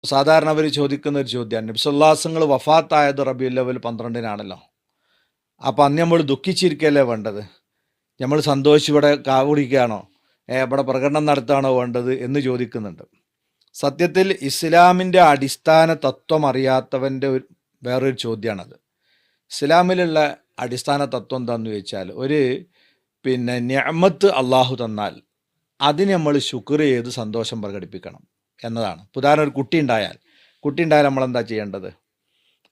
സാധാരണ അവർ ചോദിക്കുന്ന ഒരു ചോദ്യമാണ്. നബി സല്ലല്ലാഹു അലൈഹി വസല്ലം വഫാത്തായത് റബീഉൽ അവ്വൽ 12-നാണല്ലോ. അപ്പം അന്ന് നമ്മൾ ദുഃഖിച്ചിരിക്കുകയല്ലേ വേണ്ടത്? നമ്മൾ സന്തോഷിച്ച് ഇവിടെ കാവുടിക്കുകയാണോ, ഇവിടെ പ്രകടനം നടത്തുകയാണോ വേണ്ടത് എന്ന് ചോദിക്കുന്നുണ്ട്. സത്യത്തിൽ ഇസ്ലാമിൻ്റെ അടിസ്ഥാന തത്വം അറിയാത്തവൻ്റെ വേറൊരു ചോദ്യമാണത്. ഇസ്ലാമിലുള്ള അടിസ്ഥാന തത്വം എന്താണെന്ന് ചോദിച്ചാൽ, ഒരു നിഅമത്ത് അള്ളാഹു തന്നാൽ അതിന് നമ്മൾ ശുക്ർ ചെയ്ത് സന്തോഷം പ്രകടിപ്പിക്കണം എന്നതാണ്. ഉദാഹരണം, ഒരു കുട്ടി ഉണ്ടായാൽ നമ്മളെന്താ ചെയ്യേണ്ടത്?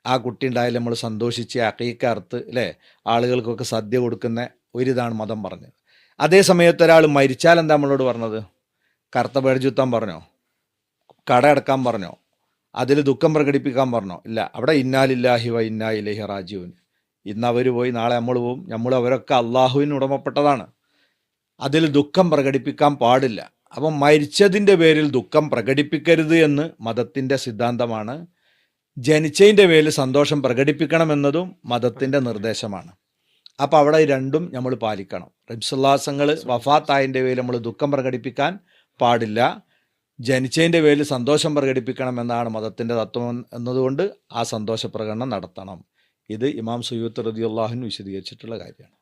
ആ കുട്ടി ഉണ്ടായാൽ നമ്മൾ സന്തോഷിച്ച് അഖീഖ അറുത്ത് അല്ലേ, ആളുകൾക്കൊക്കെ സദ്യ കൊടുക്കുന്ന ഒരിതാണ് മതം പറഞ്ഞത്. അതേ സമയത്ത് ഒരാൾ മരിച്ചാൽ എന്താ നമ്മളോട് പറഞ്ഞത്? കറുത്ത പേടിച്ചുത്താൻ പറഞ്ഞോ? കട അടക്കാൻ പറഞ്ഞോ? അതിൽ ദുഃഖം പ്രകടിപ്പിക്കാൻ പറഞ്ഞോ? ഇല്ല. അവിടെ ഇന്നാലില്ലാഹി വ ഇന്നാ ഇലൈഹി റാജിഊൻ. ഇന്ന് അവർ പോയി, നാളെ നമ്മൾ പോവും. അവരൊക്കെ അള്ളാഹുവിന് ഉടമപ്പെട്ടതാണ്. അതിൽ ദുഃഖം പ്രകടിപ്പിക്കാൻ പാടില്ല. അപ്പം മരിച്ചതിൻ്റെ പേരിൽ ദുഃഖം പ്രകടിപ്പിക്കരുത് എന്ന് മതത്തിൻ്റെ സിദ്ധാന്തമാണ്. ജനിച്ചതിൻ്റെ പേരിൽ സന്തോഷം പ്രകടിപ്പിക്കണമെന്നതും മതത്തിൻ്റെ നിർദ്ദേശമാണ്. അപ്പോൾ അവിടെ രണ്ടും നമ്മൾ പാലിക്കണം. റബ്സുല്ലാസങ്ങൾ വഫാത്തായതിൻ്റെ പേരിൽ നമ്മൾ ദുഃഖം പ്രകടിപ്പിക്കാൻ പാടില്ല. ജനിച്ചതിൻ്റെ പേരിൽ സന്തോഷം പ്രകടിപ്പിക്കണം എന്നാണ് മതത്തിൻ്റെ തത്വം എന്നതുകൊണ്ട് ആ സന്തോഷ പ്രകടനം നടത്തണം. ഇത് ഇമാം സുയൂത്ത് റളിയല്ലാഹു അൻഹു വിശദീകരിച്ചിട്ടുള്ള കാര്യമാണ്.